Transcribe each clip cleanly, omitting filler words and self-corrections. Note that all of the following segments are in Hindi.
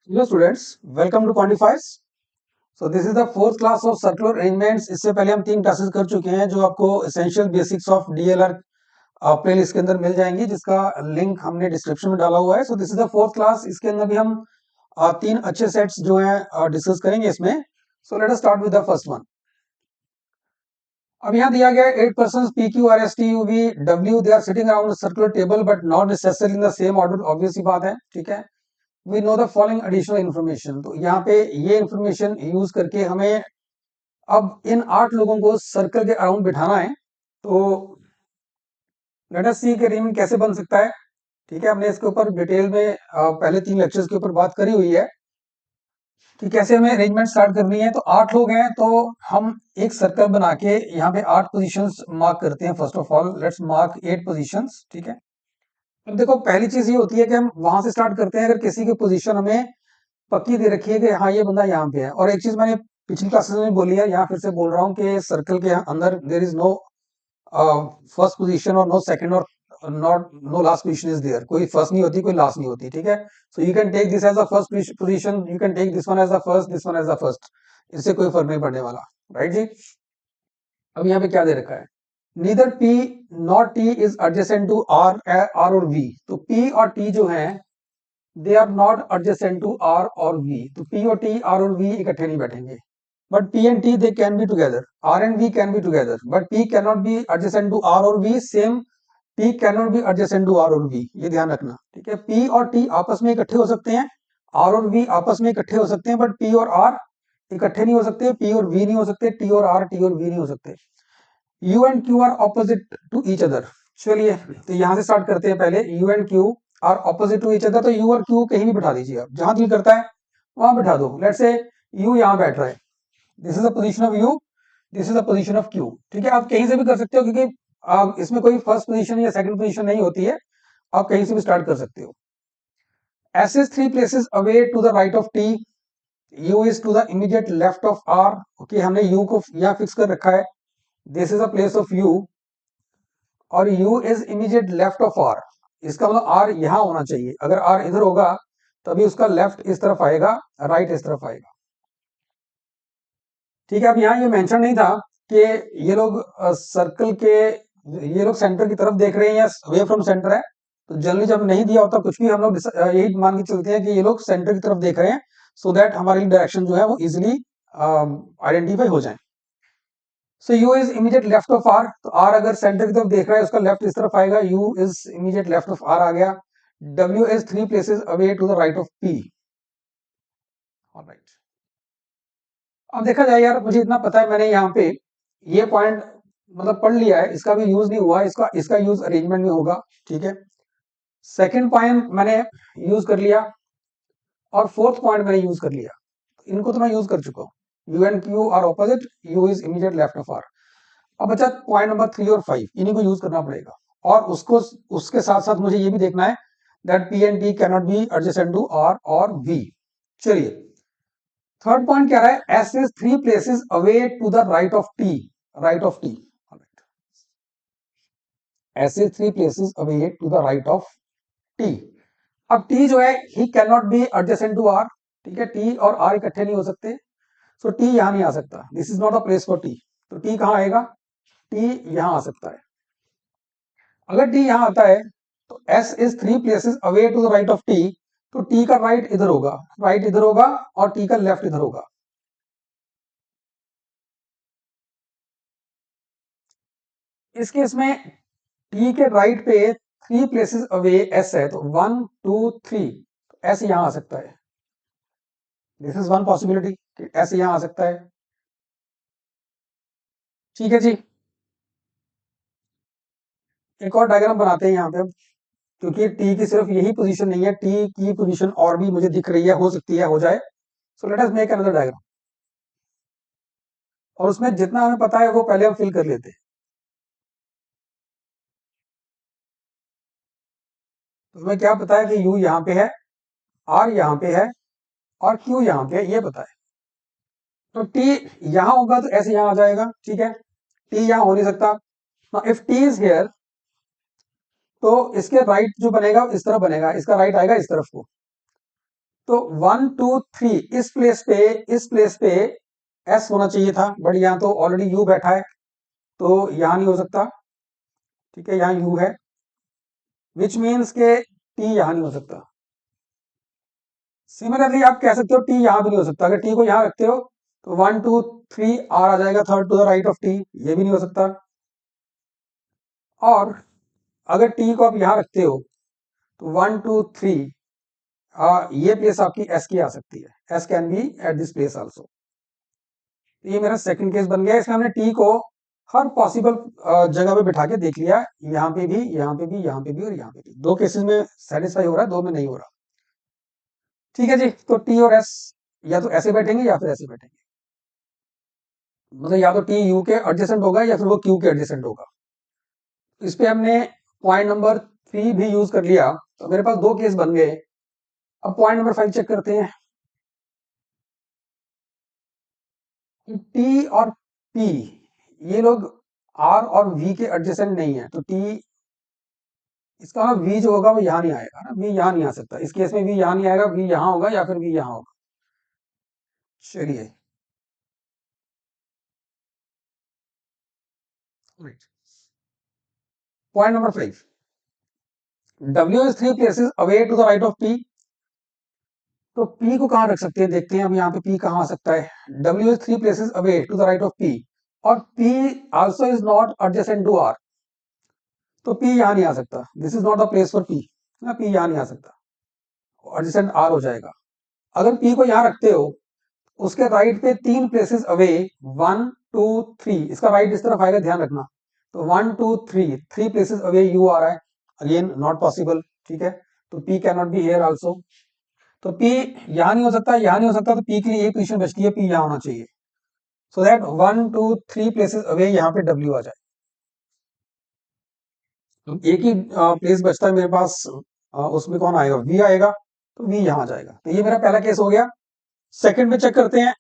Hello students, welcome to Quantifiz. So this is the fourth class of circular arrangements. इससे पहले हम 3 क्लासेस कर चुके हैं जो आपको essential basics of DLR playlist के अंदर मिल जाएंगी, जिसका लिंक हमने डिस्क्रिप्शन में डाला हुआ है। सो this is the fourth class. इसके अंदर भी हम 3 अच्छे सेट्स जो हैं डिस्कस करेंगे इसमें। So let us start with the first one. अब यहाँ दिया गया 8 persons P Q R S T U V W, they are sitting around circular table but not necessarily in the same order. Obvious सी बात है, ठीक है। We know the following additional information. तो यहाँ पे ये इन्फॉर्मेशन यूज करके हमें अब इन 8 लोगों को सर्कल के अराउंड बिठाना है। तो लेट अस सी कि अरेंजमेंट कैसे बन सकता है। ठीक है, हमने इसके ऊपर डिटेल में पहले 3 लेक्चर्स के ऊपर बात करी हुई है कि कैसे हमें अरेंजमेंट स्टार्ट करनी है। तो 8 लोग हैं, तो हम एक सर्कल बना के यहाँ पे 8 पोजीशंस मार्क करते हैं। First of all let's mark 8 positions. ठीक है, अब देखो पहली चीज ये होती है कि हम वहां से स्टार्ट करते हैं अगर किसी की पोजीशन हमें पक्की दे रखी है कि हाँ ये बंदा यहाँ पे है। और एक चीज मैंने पिछली क्लासेस में बोली है, यहाँ फिर से बोल रहा हूँ कि सर्कल के अंदर there is no first position और नो सेकंड और not no last position is there. कोई फर्स्ट नहीं होती, कोई लास्ट नहीं होती। ठीक है, so you can take this as the first position, you can take this one as the first, this one as the first. इससे कोई फर्क नहीं पड़ने वाला। राइट जी। अब यहाँ पे क्या दे रखा है, neither P not T is adjacent to R और V। तो P और T जो है they are not adjacent to R और V। तो P और T, R और V इकट्ठे नहीं बैठेंगे। But P and T they can be together, R and V can be together, but P cannot be adjacent to R और V। Same P cannot be adjacent to R और V, ये ध्यान रखना। ठीक है, P और T आपस में इकट्ठे हो सकते हैं, R और V आपस में इकट्ठे हो सकते हैं, बट P और R इकट्ठे नहीं हो सकते, P और V नहीं हो सकते, T और R, T और V नहीं हो सकते। U and Q are opposite to each other. चलिए, तो यहां से स्टार्ट करते हैं। पहले U and Q are opposite to each other. तो U और Q कहीं भी बिठा दीजिए, आप जहां दिल करता है वहां बिठा दो। लेट्स से U यहाँ बैठ रहा है, this is the position of U, this is the position of Q। ठीक है, आप कहीं से भी कर सकते हो क्योंकि आप इसमें कोई फर्स्ट पोजीशन या सेकंड पोजीशन नहीं होती है, आप कहीं से भी स्टार्ट कर सकते हो। S is 3 places away to the right of T, U is to the immediate left of R। Okay, हमने U को यहाँ फिक्स कर रखा है, this is the place of U, और U is immediate left of R। इसका मतलब R यहां होना चाहिए। अगर R इधर होगा तभी उसका लेफ्ट इस तरफ आएगा, राइट इस तरफ आएगा। ठीक है, अब यहाँ ये मेंशन नहीं था कि ये लोग सर्कल के, ये लोग सेंटर की तरफ देख रहे हैं या अवे फ्रॉम सेंटर है। तो जनरली जब नहीं दिया होता कुछ भी, हम लोग यही मान के चलते हैं कि ये लोग सेंटर की तरफ देख रहे हैं, सो दैट हमारी डायरेक्शन जो है वो इजिली आइडेंटिफाई हो जाए। सो U is immediate left of R। तो R अगर सेंटर की तरफ देख रहा है, उसका लेफ्ट इस तरफ आएगा, U is immediate left of R आ गया। W is 3 places away to the right of P। Alright, अब देखा जाए यार, मुझे इतना पता है, मैंने यहाँ पे ये पॉइंट मतलब पढ़ लिया है, इसका भी यूज नहीं हुआ, इसका इसका यूज अरेंजमेंट में होगा। ठीक है, सेकंड पॉइंट मैंने यूज कर लिया और फोर्थ पॉइंट मैंने यूज कर लिया। इनको तो मैं यूज कर चुका हूँ। U and Q are opposite, U is immediate left of R। अब बचा पॉइंट नंबर 3 और 5, इन्हीं को यूज करना पड़ेगा। और उसको उसके साथ साथ मुझे ये भी देखना है that P and T cannot be adjacent to R और V। चलिए, थर्ड पॉइंट क्या रहा है, S is 3 places away to the right of T, right of T। S is 3 places away to the right of T। अब T जो है he can not be adjacent to R। ठीक है, T और R इकट्ठे नहीं हो सकते, सो T यहां नहीं आ सकता, this is not a place for T। तो T कहां आएगा, T यहां आ सकता है। अगर T यहां आता है तो S is 3 places away to the right of T। तो T का राइट इधर होगा, राइट इधर होगा, और T का लेफ्ट इधर होगा। इस केस में T के राइट पे 3 places अवे S है, तो 1 2 3, S यहां आ सकता है। दिस इज वन पॉसिबिलिटी कि S यहां आ सकता है। ठीक है जी, एक और डायग्राम बनाते हैं यहाँ पे अब, क्योंकि T की सिर्फ यही पोजीशन नहीं है, T की पोजीशन और भी मुझे दिख रही है, हो सकती है हो जाए। सो let us make another diagram, और उसमें जितना हमें पता है वो पहले हम फिल कर लेते हैं। तो हमें क्या पता है कि U यहाँ पे है, R यहाँ पे है, और Q यहाँ पे है, ये पता है। तो T यहाँ होगा तो ऐसे यहाँ आ जाएगा। ठीक है, T यहाँ हो नहीं सकता। इफ T इज हियर, तो इसके राइट जो बनेगा इस तरफ बनेगा, इसका राइट आएगा इस तरफ को। तो 1 2 3 इस प्लेस पे एस होना चाहिए था, बट यहाँ तो ऑलरेडी यू बैठा है, तो यहाँ नहीं हो सकता। ठीक है, यहाँ यू है, विच मीन्स के टी यहाँ नहीं हो सकता। सिमिलरली आप कह सकते हो टी यहाँ भी नहीं हो सकता। अगर टी को यहाँ रखते हो तो 1 2 3 आर आ जाएगा, third to the right of T, ये भी नहीं हो सकता। और अगर टी को आप यहाँ रखते हो तो 1 2 3 ये प्लेस आपकी एस की आ सकती है, S can be at this place also. ये मेरा सेकंड केस बन गया। इसमें हमने टी को हर पॉसिबल जगह पे बिठा के देख लिया, यहाँ पे भी, यहाँ पे भी, यहाँ पे भी और यहाँ पे भी। दो केसेस में सेटिस्फाई हो रहा है, दो में नहीं हो रहा। ठीक है जी, तो टी और एस या तो ऐसे बैठेंगे या फिर ऐसे बैठेंगे, मतलब या तो टी यू के एडजेसेंट होगा या फिर वो क्यू के एडजेसेंट होगा। इस पे हमने पॉइंट नंबर 3 भी यूज कर लिया, तो मेरे पास दो केस बन गए। अब पॉइंट नंबर 5 चेक करते हैं। टी और पी ये लोग आर और वी के एडजेसेंट नहीं है, तो टी इसका वी जो होगा वो यहाँ नहीं आएगा ना, वी यहाँ नहीं आ सकता। इस केस में वी यहाँ नहीं आएगा, वी यहाँ होगा या फिर वी यहाँ होगा। चलिए, point number 5, W is 3 places away to the right of P। तो P को कहाँ रख सकते हैं, देखते हैं अब यहाँ पे P कहाँ आ सकता है। W is 3 places away to the right of P और P also is not adjacent to R, तो P यहाँ नहीं आ सकता। This is not the place for P ना, P यहाँ नहीं आ सकता, adjacent R हो जाएगा। अगर P को यहाँ रखते हो, उसके राइट पे 3 प्लेसेस अवे, 1 2 3, इसका राइट इस तरफ आएगा, ध्यान रखना। तो 1 2 3 3 प्लेसेस अवे यू आ रहा है, अगेन नॉट पॉसिबल। ठीक है, तो P can not be here also. तो P यहाँ नहीं हो सकता, यहाँ नहीं हो सकता, तो P के लिए एक पोजीशन बचती है, P यहाँ होना चाहिए, सो दैट 1 2 3 प्लेसेस अवे यहाँ पे W आ जाए। तो एक ही प्लेस बचता है मेरे पास, उसमें कौन आएगा, V आएगा, तो V यहाँ आ जाएगा। तो ये मेरा पहला केस हो गया। सेकंड में चेक करते हैं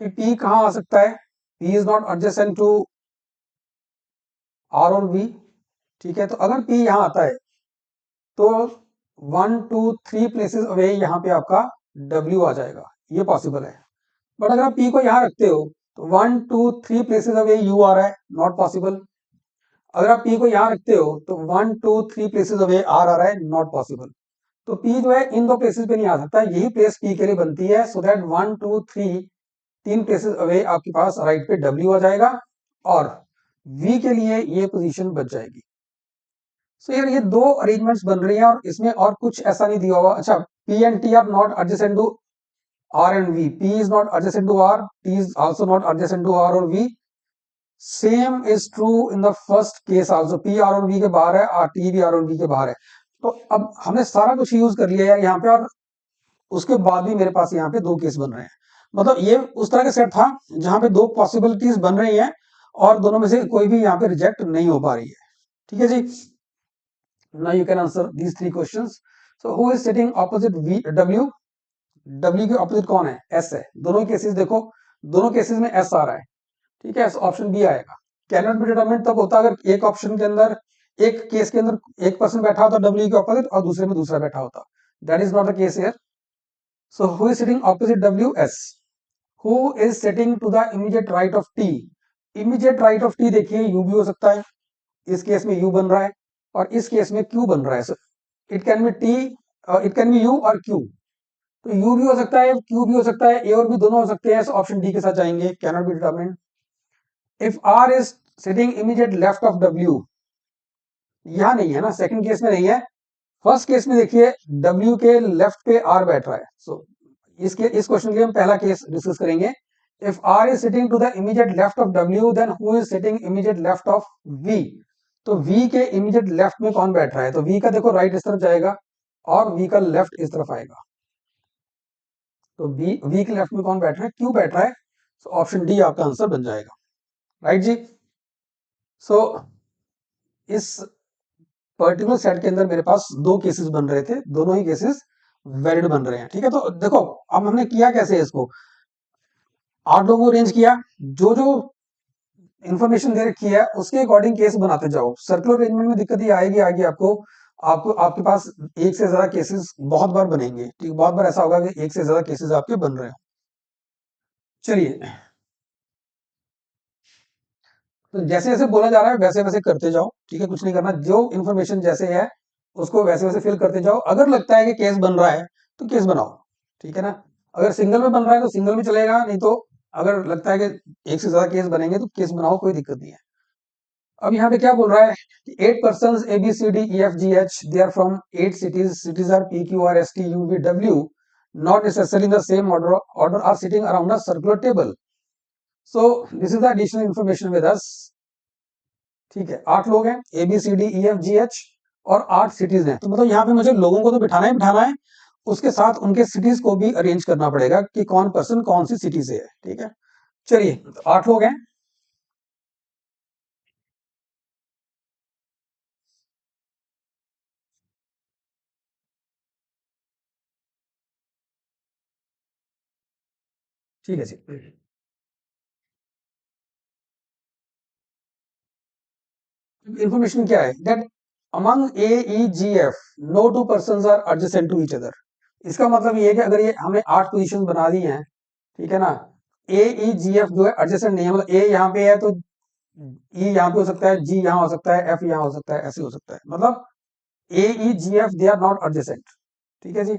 कि P कहाँ आ सकता है। P is not adjacent to R और V। ठीक है, तो अगर P यहाँ आता है तो 1 2 3 प्लेसेस अवे यहाँ पे आपका W आ जाएगा, ये पॉसिबल है। बट अगर आप P को यहाँ रखते हो तो 1 2 3 प्लेसेस अवे U आ रहा है, नॉट पॉसिबल। अगर आप P को यहाँ रखते हो तो 1 2 3 प्लेसेस अवे R आ रहा है, नॉट पॉसिबल। तो P जो है इन दो प्लेसेस पे नहीं आ सकता, यही प्लेस P के लिए बनती है, सो दैट 1 2 3 3 प्लेसेस अवे आपके पास राइट पे W आ जाएगा और V के लिए ये पोजीशन बच जाएगी। सो यार ये दो अरेंजमेंट्स बन रही हैं और इसमें और कुछ ऐसा नहीं दिया हुआ। अच्छा, P and T are not adjacent to R and V, P is not adjacent to R, T is also not adjacent to R or V। Same is true in the first case also, P R और V के बाहर है और T भी R और V के बाहर है। तो अब हमने सारा कुछ यूज कर लिया यार यहाँ पे, और उसके बाद भी मेरे पास यहाँ पे दो केस बन रहे हैं। मतलब ये उस तरह का सेट था जहां पे दो पॉसिबिलिटीज बन रही हैं और दोनों में से कोई भी यहाँ पे रिजेक्ट नहीं हो पा रही है। ठीक है जी, now you can answer these 3 questions. So who is sitting opposite W, W के ऑपोजिट कौन है, S है। दोनों केसेस देखो, दोनों केसेस में S आ रहा है। ठीक है, ऑप्शन बी आएगा। कैन नॉट बी डिटरमिन्ड तब होता अगर एक ऑप्शन के अंदर, एक केस के अंदर एक पर्सन बैठा होता W के ऑपोजिट और दूसरे में दूसरा बैठा होता, that is not the case here. So who is sitting opposite W, S। Who is sitting to the immediate right of T, immediate right of T देखिए U भी हो सकता है, इस केस में U बन रहा है और इस केस में Q बन रहा है। So it can be T, it can be U और Q। तो U भी हो सकता है, Q भी हो सकता है, A और B दोनों हो सकते हैं, ऑप्शन डी के साथ जाएंगे, can not B determined. If R is sitting immediate left of W, यहां नहीं है ना, सेकंड केस में नहीं है। फर्स्ट केस में देखिए W के लेफ्ट पे R बैठ रहा है। सो इसके इस क्वेश्चन के लिए हम पहला केस डिस्कस करेंगे। If R is sitting to the immediate left of W, then who is sitting immediate left of V। तो V के इमीडिएट लेफ्ट में कौन बैठ रहा है, तो V का देखो राइट इस तरफ जाएगा और V का लेफ्ट इस तरफ आएगा। तो V के लेफ्ट में कौन बैठ रहा है, Q बैठ रहा है। सो ऑप्शन डी आपका आंसर बन जाएगा, राइट जी। सो इस पर्टिकुलर सेट के अंदर मेरे पास दो केसेस बन रहे थे, दोनों ही केसेस वैलिड बन रहे हैं। ठीक है, तो देखो अब हमने किया कैसे इसको, 8 लोगों को अरेंज किया, जो जो इंफॉर्मेशन दे रखी है उसके अकॉर्डिंग केस बनाते जाओ। सर्कुलर अरेंजमेंट में दिक्कत ये आएगी आपको, आपको आपके पास एक से ज्यादा केसेस बहुत बार बनेंगे, ठीक, बहुत बार ऐसा होगा कि एक से ज्यादा केसेस आपके बन रहे हो। चलिए, तो जैसे जैसे बोला जा रहा है वैसे वैसे करते जाओ, ठीक है, कुछ नहीं करना, जो इन्फॉर्मेशन जैसे है उसको वैसे वैसे फिल करते जाओ। अगर लगता है कि केस बन रहा है तो केस बनाओ, ठीक है ना। अगर सिंगल में बन रहा है तो सिंगल में चलेगा, नहीं तो अगर लगता है कि एक से ज्यादा केस बनेंगे तो केस बनाओ, कोई दिक्कत नहीं है। अब यहाँ पे क्या बोल रहा है कि 8 persons ABCDEFGH, they are from 8 cities. Cities are PQRSTUVW, not necessarily in the same order are sitting around a circular table. So this is the additional information with us, ठीक है। 8 लोग हैं, ABCDEFGH, और 8 सिटीज हैं। तो मतलब यहाँ पे मुझे लोगों को तो बिठाना ही बिठाना है, उसके साथ उनके सिटीज को भी अरेंज करना पड़ेगा कि कौन पर्सन कौन सी सिटी से है, ठीक है। चलिए, तो 8 लोग हैं। ठीक है जी। इंफॉर्मेशन क्या है, that among AEGF no 2 persons are adjacent to each other. इसका मतलब ये है कि अगर ये हमने 8 पोजीशन बना दी हैं, ठीक है ना, AEGF जो है adjacent नहीं है, मतलब A यहाँ पे है तो E यहाँ पे हो सकता है, G यहाँ हो सकता है, F यहाँ हो सकता है, ऐसे हो सकता है, मतलब AEGF they are not adjacent, ठीक है जी।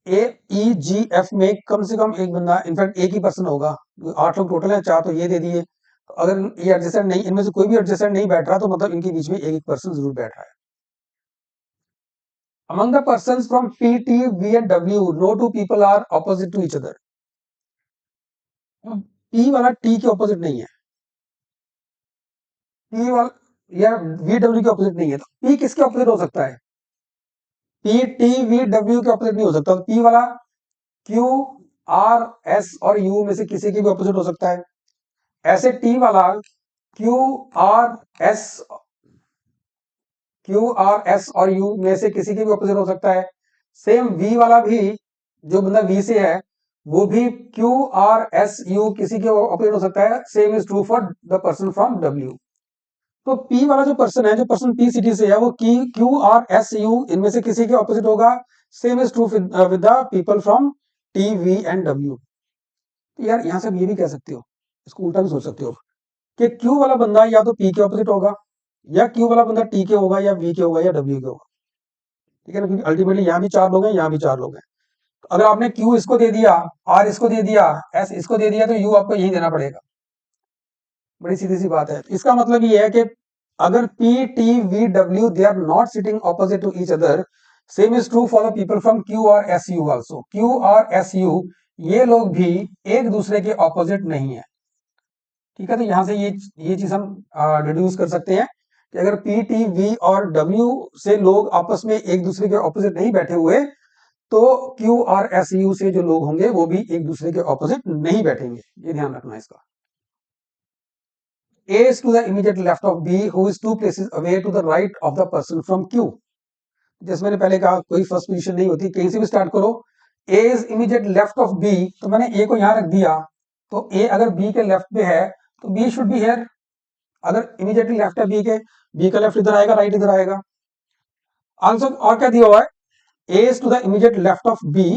AEGF में कम से कम एक बंदा, इनफैक्ट एक ही पर्सन होगा। 8 लोग टोटल हैं, 4 तो ये दे दिए, तो अगर ये एडजेसेंट नहीं, इनमें से कोई भी एडजेसेंट नहीं बैठ रहा तो मतलब इनके बीच में एक एक पर्सन जरूर बैठ रहा है। Among the person from PT V and W no 2 people are opposite to each other. P वाला T के ऑपोजिट नहीं है, P वाला या VW के ऑपोजिट नहीं है, तो P किसके ऑपोजिट हो सकता है? PTVW के ऑपोजिट नहीं हो सकता, तो P वाला QRS और U में से किसी के भी ऑपोजिट हो सकता है। ऐसे T वाला QRS और U में से किसी के भी ऑपोजिट हो सकता है। सेम V वाला भी, जो बंदा V से है वो भी QRSU किसी के ऑपोजिट हो सकता है। Same is true for the person from W। तो P वाला जो पर्सन है, जो पर्सन P सिटी से है, वो QRSU इनमें से किसी के ऑपोजिट होगा। Same is true with the people from TV and W। तो यार यहां से आप ये भी कह सकते हो, इसको उल्टा भी सोच सकते हो कि Q वाला बंदा या तो P के ऑपोजिट होगा, या Q वाला बंदा T के होगा, या V के होगा, या W के होगा, ठीक है ना, क्योंकि अल्टीमेटली यहाँ भी 4 लोग हैं, यहाँ भी 4 लोग हैं। तो अगर आपने Q इसको दे दिया, R इसको दे दिया, S इसको दे दिया, तो U आपको यही देना पड़ेगा। बड़ी सीधी सी बात है। इसका मतलब ये है कि अगर PTVW they are not sitting opposite to each other, same is true for the people from QRSU also. QRSU ये लोग भी एक दूसरे के ऑपोजिट नहीं है, ठीक है। तो यहां से ये चीज हम डिड्यूस कर सकते हैं कि अगर P T V और W से लोग आपस में एक दूसरे के ऑपोजिट नहीं बैठे हुए, तो Q R S U से जो लोग होंगे वो भी एक दूसरे के ऑपोजिट नहीं बैठेंगे, ये ध्यान रखना है इसका। A is to the immediate left of B, who is 2 places away to the right of the person from Q। जैसे मैंने पहले कहा, कोई फर्स्ट पोजीशन नहीं होती, कहीं से भी स्टार्ट करो। A is immediate left of B, तो मैंने A को यहां रख दिया, तो A अगर B के लेफ्ट पे है तो B शुड बी हियर। अगर इमीडिएटली लेफ्ट है बी के, बी का लेफ्ट इधर आएगा, राइट इधर आएगा। आंसर और क्या दिया हुआ है, A is to the immediate left of B,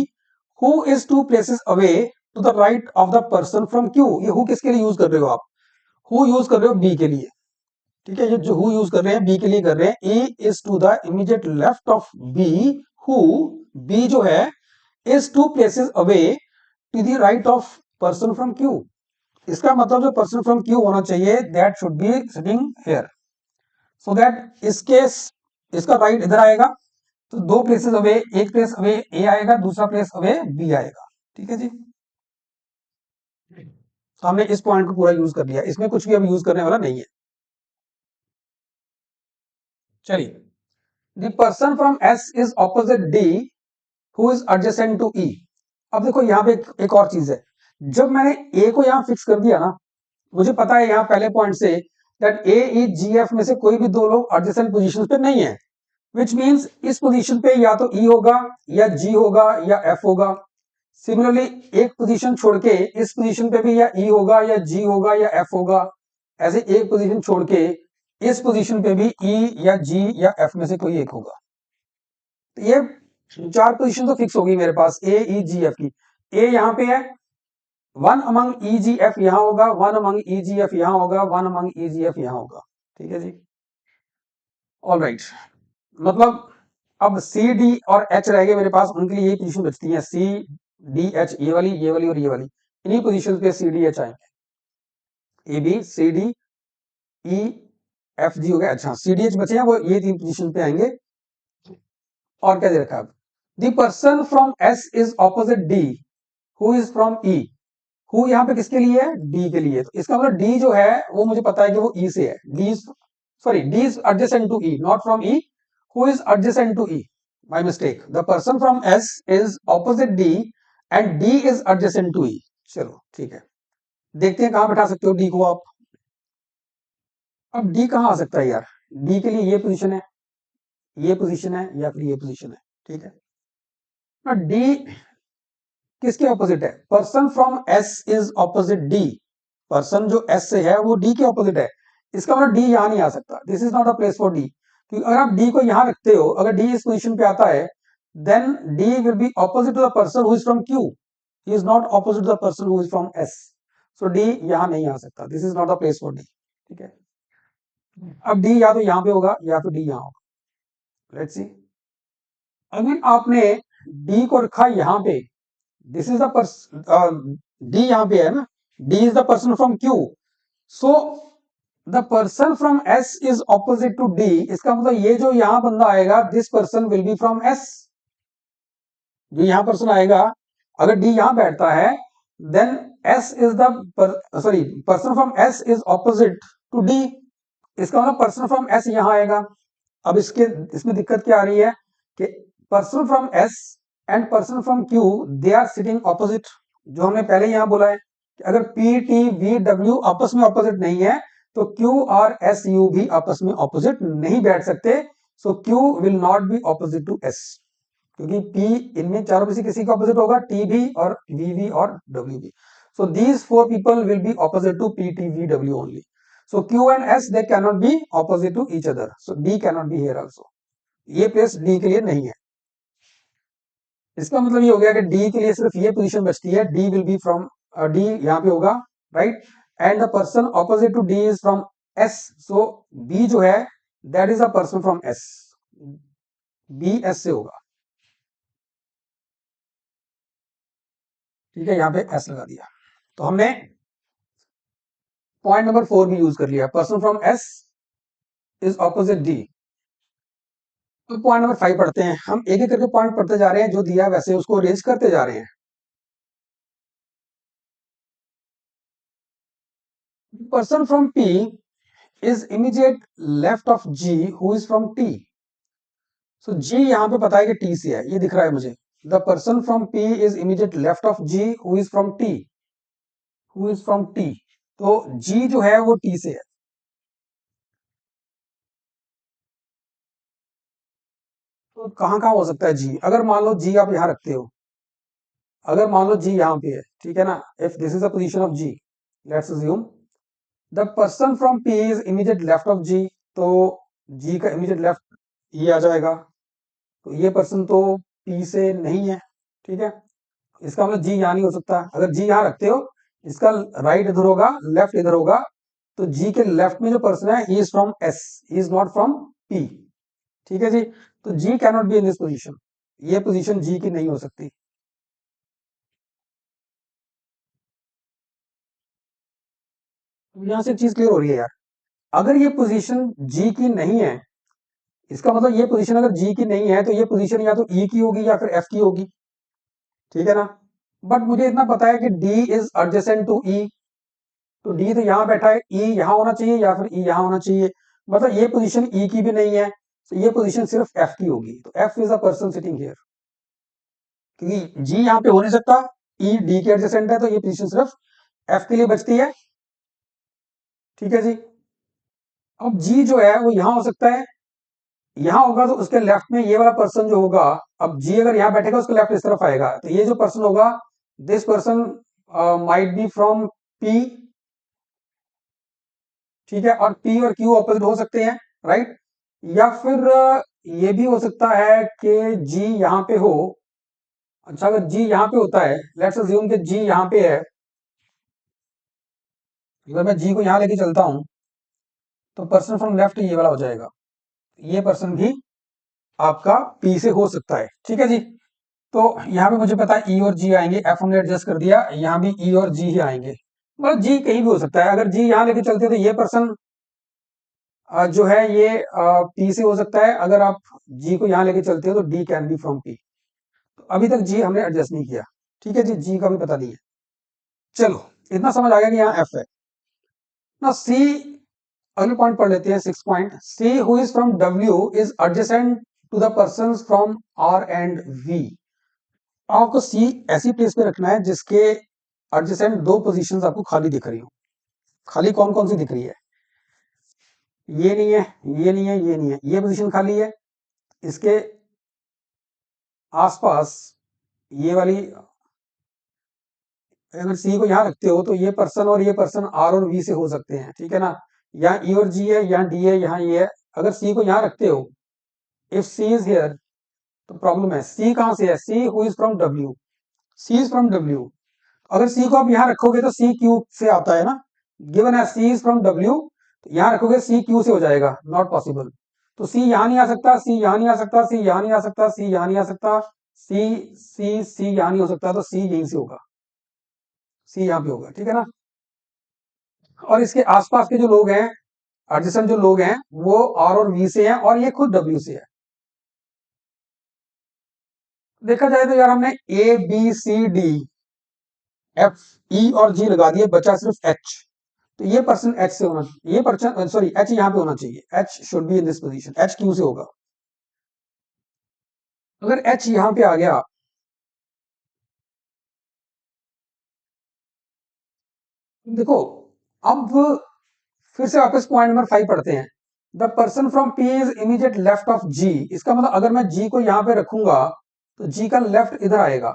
who is 2 places away to the right of the person from Q. ये हु किसके लिए यूज कर रहे हो आप? हु यूज कर रहे हो बी के लिए, ठीक है। ये जो हु यूज कर रहे हैं बी के लिए कर रहे हैं। A is to the immediate left of B, who, B जो है, is 2 places away to the right of person from Q. इसका मतलब जो पर्सन फ्रॉम क्यू होना चाहिए, that should be sitting here, so that इसके इसका राइट इधर आएगा, तो 2 places अवे, एक प्लेस अवे ए आएगा, दूसरा प्लेस अवे बी आएगा, ठीक है जी। तो हमने इस पॉइंट को पूरा यूज कर लिया, इसमें कुछ भी अब यूज करने वाला नहीं है। चलिए, the person from S is opposite D, who is adjacent to E. अब देखो यहाँ पे एक और चीज है, जब मैंने ए को यहाँ फिक्स कर दिया ना, मुझे पता है यहाँ पहले point say that A E ji F में से कोई भी 2 लोग एडजेसेंट पोजीशंस पे नहीं है, विच मीन्स इस पोजीशन पे या तो ई होगा, या जी होगा, या एफ होगा। सिमिलरली एक पोजीशन छोड़ के इस पोजीशन पे भी या ई होगा, या जी होगा, या एफ होगा। ऐसे एक पोजीशन छोड़ के इस पोजीशन पे भी ई या जी या एफ में से कोई एक होगा। तो ये 4 पोजीशन तो फिक्स होगी मेरे पास ए ई जी एफ की। ए यहाँ पे है, वन अमंग ई जी एफ यहाँ होगा, वन अमंग ई जी एफ यहाँ होगा, वन अमंग ई जी एफ यहाँ होगा। ठीक है जी, ऑल राइट। मतलब अब सी डी और एच रह गए मेरे पास, उनके लिए यही पोजीशन बचती है, सी डी एच, ये वाली और ये वाली, इन्हीं पोजीशन पे सी डी एच आएंगे। A B C D E F G हो गया। अच्छा, सी डी एच बचे हैं, वो ये 3 पोजीशन पे आएंगे। और क्या दे रखा है? The person from S is opposite D who is from E. Who यहाँ पे किसके लिए है? डी के लिए। तो इसका मतलब डी जो है वो मुझे पता है कि वो ई से है। D sorry, D is adjacent to E, not from E. Who is adjacent to E? My mistake. The person from S is opposite D and D is adjacent to E. चलो ठीक है, देखते हैं कहां बैठा सकते हो डी को आप। अब डी कहां आ सकता है यार? डी के लिए ये पोजीशन है, ये पोजीशन है, या फिर ये पोजीशन है। ठीक है, डी किसके ऑपोजिट है? Person from S is opposite D. Person जो एस से है वो डी के ऑपोजिट है। इसका मतलब डी यहां नहीं आ सकता, this is not a place for D. क्योंकि अगर आप डी को यहां रखते हो, अगर डी इस पोजीशन पे आता है, then D will be opposite to the person who is from Q. He is not opposite to the person who is from S. So D यहां नहीं आ सकता, this is not a place for D. ठीक है, अब डी या तो यहां पे होगा या फिर डी यहां होगा। लेट्स सी, अगर आपने डी को रखा यहां पे, this is the person, D यहां पे है ना, D is the person from Q. So the person from S is opposite to D. इसका मतलब ये जो यहां बंदा आएगा, this person will be from S. जो यहां पर्सन आएगा, अगर डी यहां बैठता है, then S is the sorry, person from S is opposite to D. इसका मतलब पर्सन फ्रॉम एस यहां आएगा। अब इसमें दिक्कत क्या आ रही है कि person from S and person from Q, they are sitting opposite. जो हमने पहले यहां बोला है कि अगर पी टी वी डब्ल्यू आपस में ऑपोजिट नहीं है, तो क्यू और एस यू भी आपस में ऑपोजिट नहीं बैठ सकते। So Q will not be opposite to S, क्योंकि पी इनमें चारों में से किसी का ऑपोजिट होगा, टी भी और वी भी और डब्ल्यू भी। So these 4 people will be opposite to P T V W only. So Q and S they cannot be opposite to each other. So D cannot be here also. ये प्लेस D के लिए नहीं है। इसका मतलब ये हो गया कि D के लिए सिर्फ ये पोजीशन बचती है, D will be from D यहाँ पे होगा, right? And the person opposite to D is from S. So B जो है that is a person from S. B S से होगा। ठीक है, यहाँ पे S लगा दिया। तो हमने पॉइंट नंबर 4 भी यूज कर लिया, person from S is opposite D। तो पॉइंट नंबर 5 पढ़ते हैं। हम एक एक करके पॉइंट पढ़ते जा रहे हैं, जो दिया वैसे उसको अरेंज करते जा रहे हैं। Person from P is immediate left of G who is from T। So G यहां पे पता है कि T से है, ये दिख रहा है मुझे। The person from P is immediate left of G who is from T, who is from T। तो G जो है वो T से है। तो कहां कहां हो सकता है G? अगर मान लो G आप यहां रखते हो, अगर मान लो G यहां पे है, ठीक है ना, if this is the position of G, let's assume the person from P is immediate left of G। तो G का इमीडिएट लेफ्ट ये आ जाएगा। तो ये पर्सन तो P से नहीं है, ठीक है। इसका मतलब G यहाँ नहीं हो सकता। अगर G यहाँ रखते हो, इसका राइट इधर होगा, लेफ्ट इधर होगा। तो G के लेफ्ट में जो पर्सन है, he is from S, he is not from P। ठीक है जी, तो G cannot be in this position. ये पोजीशन G की नहीं हो सकती। यहां से एक चीज क्लियर हो रही है यार, अगर ये पोजीशन G की नहीं है, इसका मतलब ये पोजीशन अगर G की नहीं है, तो ये पोजीशन या तो E की होगी या फिर F की होगी। ठीक है ना, बट मुझे इतना पता है कि D is adjacent to E। तो D तो यहाँ बैठा है, E यहाँ होना चाहिए या फिर E यहाँ होना चाहिए। मतलब ये पोजीशन E की भी नहीं है, तो ये पोजीशन सिर्फ F की होगी। तो F is a person sitting here, क्योंकि G यहाँ पे हो नहीं सकता, E D के एडजेसेंट है, तो ये पोजीशन सिर्फ F के लिए बचती है। ठीक है जी, अब G जो है वो यहाँ हो सकता है, यहाँ होगा तो उसके लेफ्ट में ये वाला पर्सन जो होगा, अब G अगर यहाँ बैठेगा उसके लेफ्ट इस तरफ आएगा, तो ये जो पर्सन होगा, this person might be from P। ठीक है, और P और Q ऑपोजिट हो सकते हैं, राइट? या फिर ये भी हो सकता है कि जी यहाँ पे हो। अच्छा, अगर जी यहाँ पे होता है, लेट्स अज्यूम कि जी यहाँ पे है, अगर मैं जी को यहाँ लेके चलता हूँ तो पर्सन फ्रॉम लेफ्ट ये वाला हो जाएगा, ये पर्सन भी आपका पी से हो सकता है। ठीक है जी। तो यहाँ पे मुझे पता है ई और जी आएंगे, एफ हमने एडजस्ट कर दिया, यहाँ भी ई और जी ही आएंगे, मतलब जी कहीं भी हो सकता है। अगर जी यहाँ लेके चलते तो ये पर्सन जो है ये पी से हो सकता है, अगर आप जी को यहाँ लेके चलते हो तो D can be from P. तो अभी तक जी हमने एडजस्ट नहीं किया, ठीक है जी, जी का भी पता नहीं है। चलो, इतना समझ आ गया कि यहाँ एफ है ना। सी, अगले पॉइंट पढ़ लेते हैं, 6 point. C who is from W is adjacent to the person from R and V. आपको सी ऐसी प्लेस पे रखना है जिसके एडजेसेंट दो पोजीशंस आपको खाली दिख रही हो। खाली कौन कौन सी दिख रही है? ये नहीं है, ये नहीं है, ये नहीं है, ये पोजीशन खाली है। इसके आसपास ये वाली, अगर सी को यहाँ रखते हो तो ये पर्सन और ये पर्सन आर और वी से हो सकते हैं, ठीक है ना। यहाँ ई और जी है, यहाँ डी है, यहाँ ये है। अगर सी को यहाँ रखते हो, इफ सी इज हियर, तो प्रॉब्लम है। सी कहां से है? C who is from W, C is from W. अगर सी को आप यहाँ रखोगे तो सी क्यू से आता है ना, गिवन है सी इज फ्रॉम डब्ल्यू, तो यहाँ रखोगे सी क्यू से हो जाएगा, नॉट पॉसिबल। तो सी यहाँ नहीं आ सकता, सी यहाँ नहीं आ सकता, सी यहाँ नहीं आ सकता, सी यहाँ नहीं आ सकता, सी यहाँ नहीं हो सकता, तो सी यहीं से होगा, सी यहाँ पे होगा, ठीक है ना। और इसके आसपास के जो लोग हैं, एडजेसेंट जो लोग हैं, वो आर और वी से हैं, और ये खुद डब्ल्यू से है। देखा जाए तो यार हमने A B C D F E और जी लगा दिए, बचा सिर्फ एच। तो ये पर्सन एच से होना, ये पर्सन सॉरी एच यहाँ पे होना चाहिए, H should be in this position, H Q से होगा। अगर एच यहाँ पे आ गया, देखो, अब फिर से वापस पॉइंट नंबर 5 पढ़ते हैं। The person from P is immediate left of G. इसका मतलब अगर मैं जी को यहाँ पे रखूंगा तो जी का लेफ्ट इधर आएगा।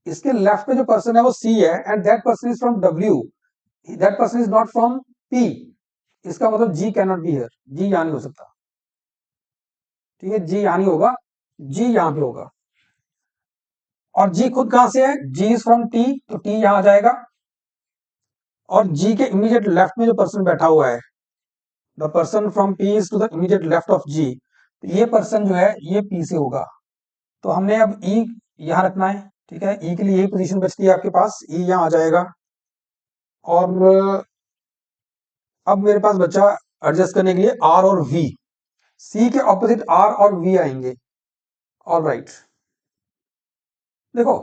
इसके लेफ्ट पे जो पर्सन है वो सी है, and that person is from W, that person is not from P. इसका मतलब जी कैन नॉट बी हियर, जी यहाँ नहीं हो सकता, ठीक है, जी यहाँ नहीं होगा, जी यहाँ पे होगा। और जी खुद कहां से है? जी इज फ्रॉम टी, तो टी यहां आ जाएगा। और जी के इमीडिएट लेफ्ट में जो पर्सन बैठा हुआ है, the person from P is to the immediate left of G, तो ये पर्सन जो है ये पी से होगा। तो हमने अब ई यहां रखना है, ठीक है, ई के लिए यही पोजीशन बचती है आपके पास, ई यहां आ जाएगा। और अब मेरे पास बचा एडजस्ट करने के लिए आर और वी। सी के ऑपोजिट आर और वी आएंगे। ऑल राइट, देखो,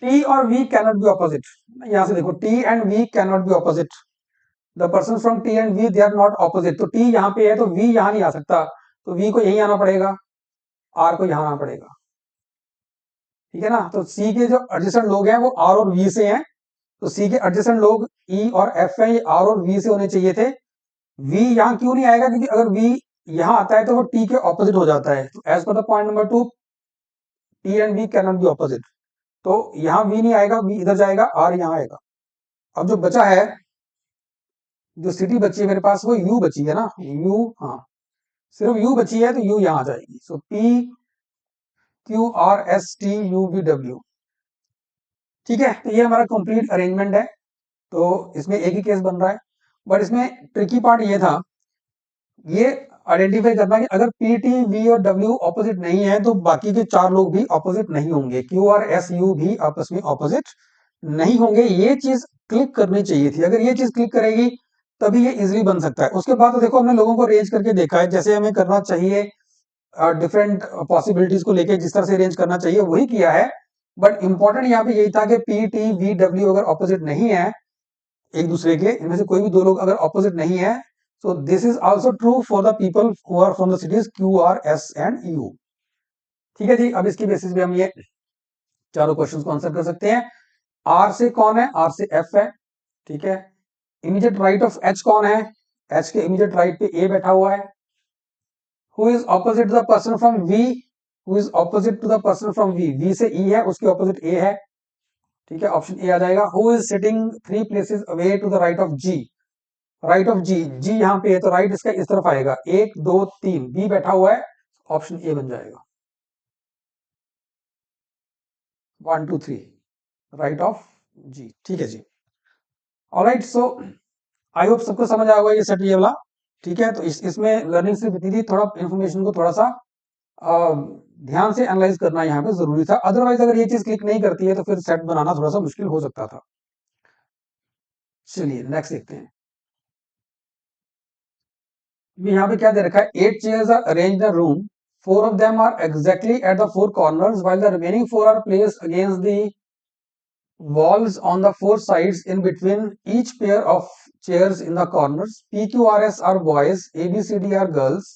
टी और V can not be opposite. यहां से देखो, T and V can not be opposite. The person from T and V they are not opposite. तो टी यहाँ पे है तो वी यहाँ नहीं आ सकता, तो वी को यहीं आना पड़ेगा, आर को यहाँ आना पड़ेगा, ठीक है ना। तो सी के जो एडजेसेंट लोग हैं वो आर और वी से हैं, तो सी के एडजेसेंट लोग ई और एफ है, ये आर और वी से होने चाहिए थे। वी यहाँ क्यों नहीं आएगा? क्योंकि अगर वी यहाँ आता है तो वो टी के ऑपोजिट हो जाता है। तो as per the point number 2, T and V can not be opposite. तो यहाँ वी नहीं आएगा, वी इधर जाएगा, आर यहाँ आएगा। अब जो बचा है, जो सिटी बची है मेरे पास, वो यू बची है ना, यू, हाँ, सिर्फ यू बची है, तो यू यहाँ आ जाएगी। So P Q R S T U V W, ठीक है। तो ये हमारा कंप्लीट अरेंजमेंट है। तो इसमें एक ही केस बन रहा है, बट इसमें ट्रिकी पार्ट ये था, ये आइडेंटिफाई करना कि अगर पी टी वी और डब्ल्यू ऑपोजिट नहीं है तो बाकी के चार लोग भी ऑपोजिट नहीं होंगे, क्यू आर एस यू भी आपस में ऑपोजिट नहीं होंगे। ये चीज क्लिक करनी चाहिए थी, अगर ये चीज क्लिक करेगी तभी ये इजिली बन सकता है। उसके बाद तो देखो हमने लोगों को अरेंज करके देखा है, जैसे हमें करना चाहिए डिफरेंट पॉसिबिलिटीज को लेके जिस तरह से अरेंज करना चाहिए वही किया है। बट इंपॉर्टेंट यहाँ पे यही था कि पी टी वी डब्ल्यू अगर ऑपोजिट नहीं है एक दूसरे के, इनमें से कोई भी दो लोग अगर ऑपोजिट नहीं है, so this is also true for the people who are from the cities Q, R, S and U। ठीक है जी, अब इसकी बेसिस पे हम ये चारों क्वेश्चंस को आंसर कर सकते हैं। R से कौन है? R से F है, ठीक है। इमीडिएट राइट ऑफ H कौन है? H के इमीडिएट राइट पे A बैठा हुआ है। Who is opposite to the person from V? Who is opposite to the person from V? V से E है, उसके ऑपोजिट A है, ठीक है, ऑप्शन ए आ जाएगा। Who is sitting 3 places away to the right of G? Right of G, G यहाँ पे है तो राइट इसका इस तरफ आएगा, 1 2 3, बी बैठा हुआ है, ऑप्शन ए बन जाएगा, 1 2 3, राइट ऑफ जी। ठीक है जी। ऑलराइट, सो आई होप सबको समझ आ होगा ये सेट, ये वाला। ठीक है, तो इसमें लर्निंग सिर्फ इतनी थी, थोड़ा इन्फॉर्मेशन को थोड़ा सा अ, ध्यान से एनालाइज करना यहाँ पे जरूरी था, अदरवाइज अगर ये चीज क्लिक नहीं करती है तो फिर सेट बनाना थोड़ा सा मुश्किल हो सकता था। चलिए नेक्स्ट देखते हैं। यहाँ पे क्या दे रखा है, 8 chairs are arranged in a room, 4 of them are exactly at the 4 corners while the remaining 4 are placed against the walls on the 4 sides in between each pair of chairs in the corners. PQRS are boys, ABCD are girls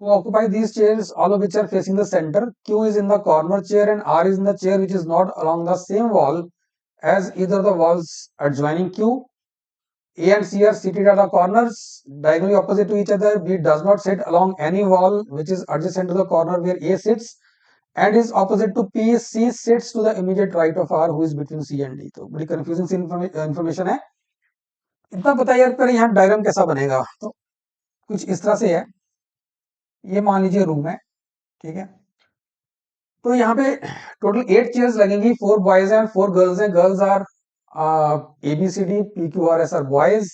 who occupy these chairs, all of which are facing the center. Q is in the corner chair and R is in the chair which is not along the same wall as either of the walls adjoining Q. A and C are seated at the corners, diagonally opposite to each other. B does not sit along any wall which is adjacent to the corner where A sits and is opposite to P. C sits to the immediate right of R who is between C and D. तो बड़ी कंफ्यूजिंग सी इंफॉर्मेशन है। इतना पता है यार, पर यहाँ डायग्राम कैसा बनेगा, तो कुछ इस तरह से है। ये मान लीजिए रूम है, ठीक है, तो यहाँ पे टोटल 8 चेयर्स लगेंगी, 4 बॉयज हैं 4 गर्ल्स हैं, girls are ABCD, PQRS are boys,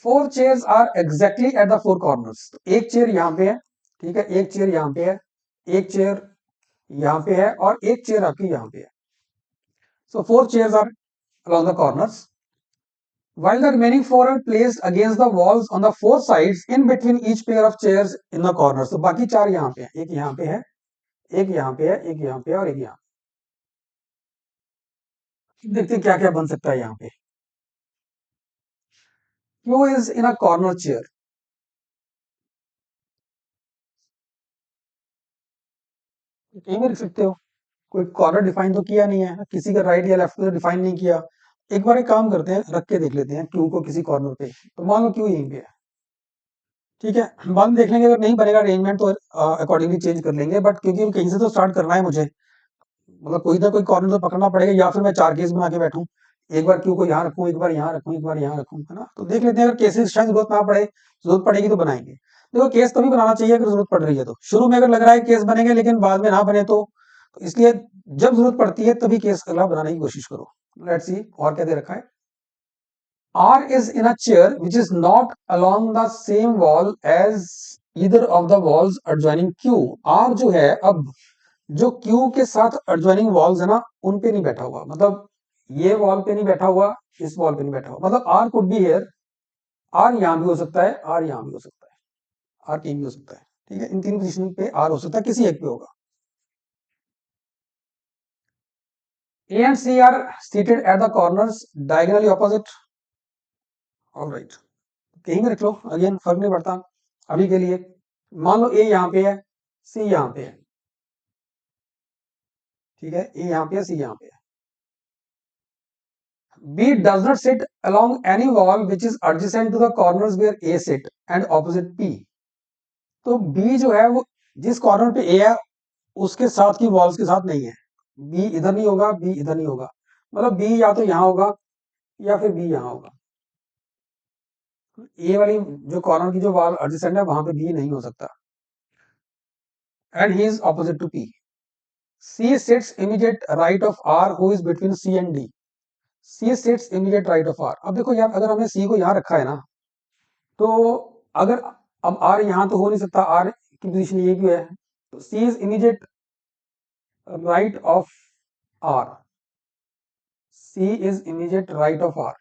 4 chairs are exactly at the 4 corners। एक चेयर यहाँ पे है, ठीक है, एक चेयर यहाँ पे है, एक चेयर यहाँ पे है और एक चेयर आपकी यहाँ पे है। So 4 chairs are along the corners while the remaining 4 are placed against the walls on the 4 sides in between each pair of chairs in the corners। तो बाकी 4 यहाँ पे हैं, एक यहाँ पे है, एक यहाँ पे है, एक यहाँ पे है और एक यहाँ पे। देखते हैं क्या क्या बन सकता है यहाँ पे। Q is in a corner chair। कहीं भी रख सकते हो, कोई कॉर्नर डिफाइन तो किया नहीं है, किसी का राइट या लेफ्ट तो डिफाइन नहीं किया। एक बार एक काम करते हैं, रख के देख लेते हैं क्यू को किसी कॉर्नर पे। तो मान लो क्यू यहीं पे है, ठीक है, बाद में देख लेंगे, अगर नहीं बनेगा अरेंजमेंट तो अकॉर्डिंगली चेंज कर लेंगे, बट क्योंकि कहीं से तो स्टार्ट करना है मुझे, मतलब कोई ना कोई कॉर्नर तो पकड़ना पड़ेगा, या फिर मैं 4 केस बना के बैठूं, एक बार क्यू को यहाँ रखूं, एक बार यहाँ रखूं, एक बार यहाँ रखूं, है ना। तो देख लेते हैं, अगर केसेस शायद जरूरत ना पड़े, जरूरत पड़ेगी तो बनाएंगे। देखो केस तभी बनाना चाहिए अगर जरूरत पड़ रही है, तो शुरू में अगर लग रहा है केस बनेंगे लेकिन बाद में ना बने तो इसलिए जब जरूरत पड़ती है तभी केस अगला बनाने की कोशिश करो। लेट्स सी और क्या दे रखा है। R is in a chair which is not along the same wall as either of the walls adjoining Q। R जो है, अब जो Q के साथ adjoining walls है ना, उन पे नहीं बैठा हुआ, मतलब ये वॉल पे नहीं बैठा हुआ, इस वॉल पे नहीं बैठा हुआ, मतलब R could be here, R यहाँ भी हो सकता है, R यहाँ भी हो सकता है, R कहीं भी हो सकता है, ठीक है, इन तीन पोजीशन पे R हो सकता है, किसी एक पे होगा। A and C are seated at the corners diagonally opposite। Alright, कहीं भी रख लो, अगेन फर्क नहीं पड़ता अभी के लिए। मान लो ए यहाँ पे है, सी यहाँ पे है, ठीक है, ए यहाँ पे है, सी यहाँ पे है। B does not sit along any wall which is adjacent to the corners where A sit and opposite P। तो B जो है वो जिस कॉर्नर पे A है उसके साथ की वॉल्स के साथ नहीं है। B इधर नहीं होगा, B इधर नहीं होगा, मतलब B या तो यहाँ होगा या फिर B यहाँ होगा। A वाली जो कॉर्नर की जो वॉल एडजेसेंट है वहां पे B नहीं हो सकता। And he is opposite to P। C sits immediate right of R who is between C and D। C sits immediate right of R। अब देखो यार, अगर हमने C को यहाँ रखा है ना, तो अगर अब R यहाँ तो हो नहीं सकता, R की पोजीशन ये क्यों है, तो C is immediate right of R। C is immediate right of R।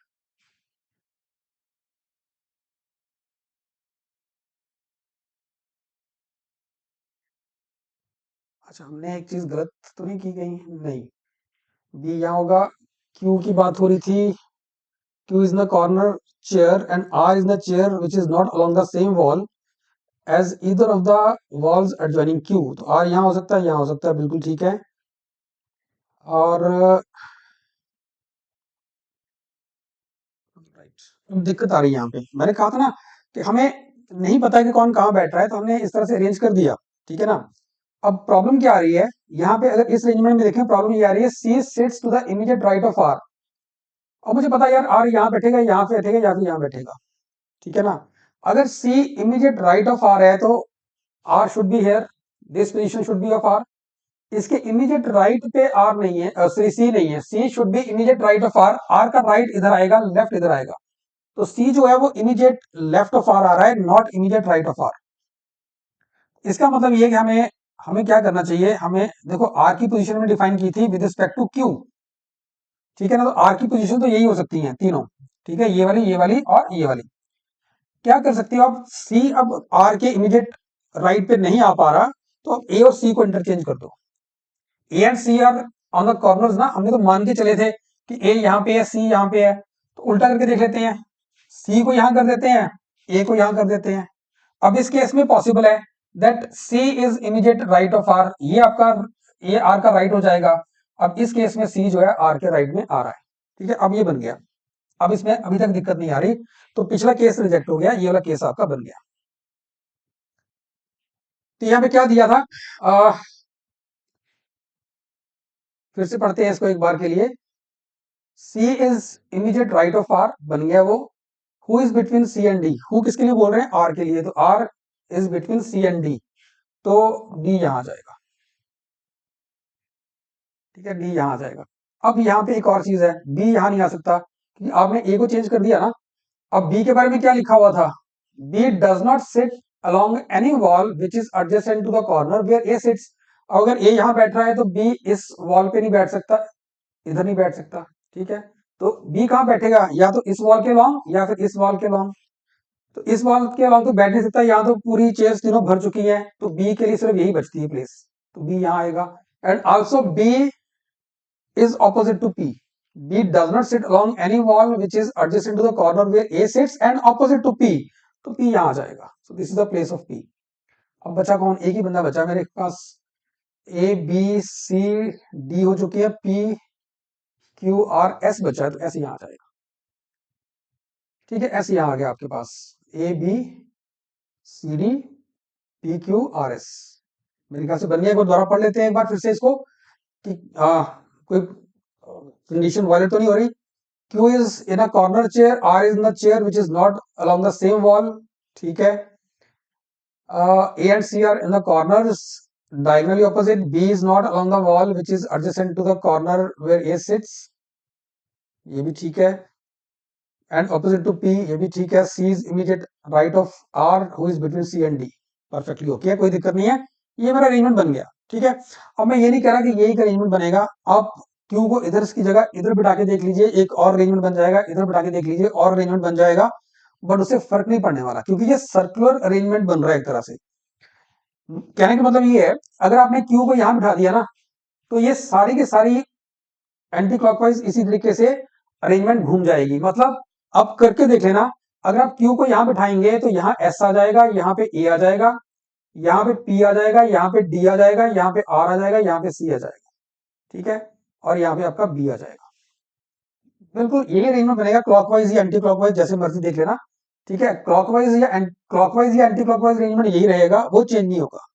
अच्छा, हमने एक चीज गलत तो नहीं की कहीं, नहीं, B यहाँ होगा। Q की बात हो रही थी, Q is in the corner chair and R is in the chair which is not along the same wall as either of the walls adjoining Q। तो R यहाँ हो सकता है, यहाँ हो सकता है, बिल्कुल ठीक है। और राइट, दिक्कत आ रही है यहाँ पे, मैंने कहा था ना कि हमें नहीं पता कि कौन कहाँ बैठ रहा है, तो हमने इस तरह से अरेंज कर दिया, ठीक है ना। अब प्रॉब्लम क्या आ रही है, यहाँ पे अगर इस अरेंजमेंट में देखें प्रॉब्लम ये आ रही है, C sits to the immediate right of R. और मुझे पता है यार आर यहाँ बैठेगा, यहाँ पे बैठेगा, या फिर यहाँ बैठेगा, ठीक है ना। अगर C immediate right of R है तो R should be here, this position should be of R. इसके इमीडिएट राइट पे आर नहीं है, सॉरी सी नहीं है, C should be immediate right of R. R का राइट इधर आएगा, लेफ्ट इधर आएगा, तो सी जो है वो इमीडिएट लेफ्ट ऑफ आर आ रहा है, not immediate right of R. इसका मतलब ये कि हमें हमें क्या करना चाहिए, हमें देखो आर की पोजीशन में डिफाइन की थी विद रिस्पेक्ट टू क्यू, ठीक है ना। तो आर की पोजीशन तो यही हो सकती है तीनों, ठीक है, ये वाली और ये वाली। क्या कर सकते हो आप, सी अब आर के इमीडिएट राइट पे नहीं आ पा रहा, तो आप ए और सी को इंटरचेंज कर दो। A and C are on the corners ना, हमने तो मान के चले थे कि ए यहाँ पे है, सी यहाँ पे है, तो उल्टा करके देख लेते हैं, सी को यहां कर देते हैं, ए को यहां कर देते हैं। अब इस केस में पॉसिबल है that C is immediate right of R, ये आपका ये आर का राइट हो जाएगा। अब इस केस में सी जो है आर के राइट में आ रहा है, ठीक है। अब ये बन गया, अब इसमें अभी तक दिक्कत नहीं आ रही, तो पिछला केस रिजेक्ट हो गया, ये वाला केस आपका बन गया। तो यहाँ पे क्या दिया था, फिर से पढ़ते हैं इसको एक बार के लिए। C is immediate right of R बन गया वो। Who is between C and D, who किसके लिए बोल रहे हैं, आर के लिए, तो R is between C and D, तो डी यहां आ जाएगा, ठीक है, डी यहां आ जाएगा। अब यहाँ पे एक और चीज है, बी यहां नहीं आ सकता क्योंकि आपने ए को चेंज कर दिया ना। अब बी के बारे में क्या लिखा हुआ था, B does not sit along any wall which is adjacent to the corner where A sits। अगर ए यहां बैठ रहा है तो बी इस वॉल पे नहीं बैठ सकता, इधर नहीं बैठ सकता, ठीक है। तो बी कहां बैठेगा, या तो इस वॉल के लॉन्ग या फिर इस वॉल के लॉन्ग। तो इस वॉल के लॉन्ग तो बैठ नहीं सकता, यहाँ तो पूरी चेयर्स तीनों भर चुकी हैं, तो बी के लिए सिर्फ यही बचती है प्लेस, तो बी यहाँ आएगा। And also be is opposite to P. B does not sit along any wall which is adjacent to the corner where A sits and opposite to P. तो P यहाँ आ जाएगा। So this is the place of P. अब बचा कौन, एक ही बंदा बचा मेरे पास, A B C D हो चुकी है, P Q R S बचा है, तो S यहाँ आ जाएगा, ठीक है। S यहाँ आ गया आपके पास, A B C D P Q R S मेरे ख्याल से बन गया। एक बार दोबारा पढ़ लेते हैं एक बार फिर से इसको कि कोई कंडीशन वायलेट तो नहीं हो रही। Q is in a corner chair, R is in the chair which is not along the same wall, ठीक है। A and C are in the corners diagonally opposite, B is not along the wall which is adjacent to the corner where A sits, ये भी ठीक है। एंड ऑपोजिट टू P, ये भी ठीक है। C is immediate right of R who is between C and D, perfectly okay है, कोई दिक्कत नहीं है, ये मेरा अरेंजमेंट बन गया, ठीक है। अब मैं ये नहीं कह रहा कि यही अरेंजमेंट बनेगा, आप क्यू को इधर की जगह इधर बिठा के देख लीजिए, एक और अरेंजमेंट बन जाएगा, इधर बिठा के देख लीजिए और अरेंजमेंट बन जाएगा, बट उससे फर्क नहीं पड़ने वाला क्योंकि ये सर्कुलर अरेंजमेंट बन रहा है एक तरह से। कहने का मतलब ये है, अगर आपने क्यू को यहां बिठा दिया ना, तो ये सारी की सारी एंटी क्लॉकवाइज इसी तरीके से अरेंजमेंट घूम जाएगी। मतलब अब करके देख लेना, अगर आप क्यू को यहां बिठाएंगे तो यहाँ एस आ जाएगा, यहाँ पे ए आ जाएगा, यहाँ पे पी आ जाएगा, यहाँ पे डी आ जाएगा, यहाँ पे आर आ जाएगा, यहाँ पे सी आ जाएगा, ठीक है, और यहाँ पे आपका बी आ जाएगा। बिल्कुल यही अरेंजमेंट बनेगा, क्लॉकवाइज या एंटी क्लॉकवाइज जैसे मर्जी देख लेना, ठीक है। क्लॉकवाइज या एंटी क्लॉकवाइज अरेंजमेंट यही रहेगा, वो चेंज नहीं होगा,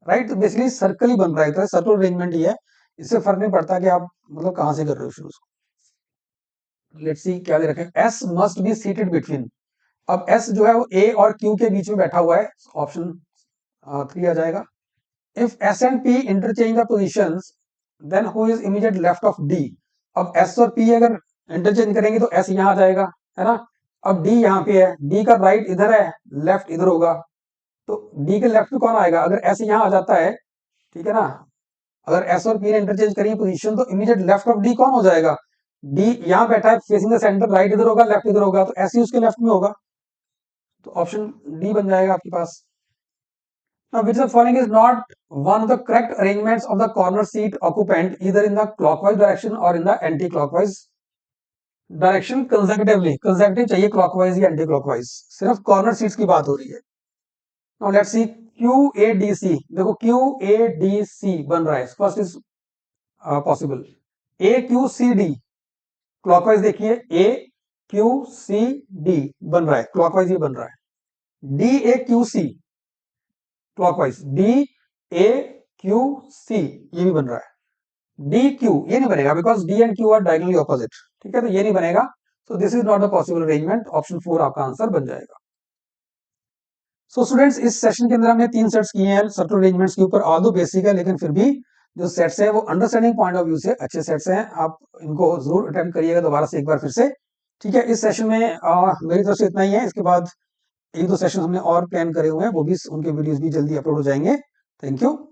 राइट। तो बेसिकली सर्कल ही बन रहा है, सर्कल अरेंजमेंट ही है, इससे फर्क नहीं पड़ता कि आप मतलब कहां से कर रहे हो शुरू। लेट्स सी क्या दे रखे, S must be seated between. अब एस जो है वो ए और क्यू के बीच में बैठा हुआ है, ऑप्शन 3 आ जाएगा। If S and P interchange the positions then who is immediate left of D. अब एस और पी अगर इंटरचेंज करेंगे तो एस यहाँ आ जाएगा, है ना। अब डी यहाँ पे है, डी का राइट इधर है, लेफ्ट इधर होगा, तो डी के लेफ्ट पे कौन आएगा, अगर एस यहाँ आ जाता है, ठीक है ना। अगर एस और पी ने इंटरचेंज करी पोजीशन तो इमीडिएट लेफ्ट ऑफ डी कौन हो जाएगा, डी यहाँ बैठा है फेसिंग द सेंटर, राइट इधर होगा, लेफ्ट इधर होगा, तो एस ही उसके लेफ्ट में होगा, तो ऑप्शन डी बन जाएगा आपके पास। Now, which of the following is not one of the correct arrangements of the corner seat occupant either in the clockwise direction or in the anti-clockwise direction consecutively? Consecutive चाहिए clockwise या anti-clockwise, सिर्फ corner seats की बात हो रही है। Now let's see QADC, देखो QADC बन रहा है, first is possible। AQCD clockwise देखिए, AQCD बन रहा है, clockwise ये बन रहा है। DAQC clockwise, D A Q C ये भी बन रहा है, डी क्यू ये नहीं बनेगा because D and Q R diagonally opposite, ठीक है, तो ये नहीं बनेगा, तो this is not the possible arrangement, option 4 आपका आंसर बन जाएगा। सो स्टूडेंट्स इस सेशन के अंदर हमने 3 सेट्स किए हैं सर्कुलर अरेंजमेंट्स के ऊपर, ऑल दो बेसिक है लेकिन फिर भी जो सेट्स हैं वो अंडरस्टैंडिंग पॉइंट ऑफ व्यू से अच्छे सेट्स हैं, आप इनको जरूर अटेम्प्ट करिएगा दोबारा से एक बार फिर से, ठीक है। इस सेशन में मेरी तरफ से इतना ही है, इसके बाद एक दो सेशन हमने और प्लान करे हुए हैं, वो भी उनके वीडियोस भी जल्दी अपलोड हो जाएंगे। Thank you.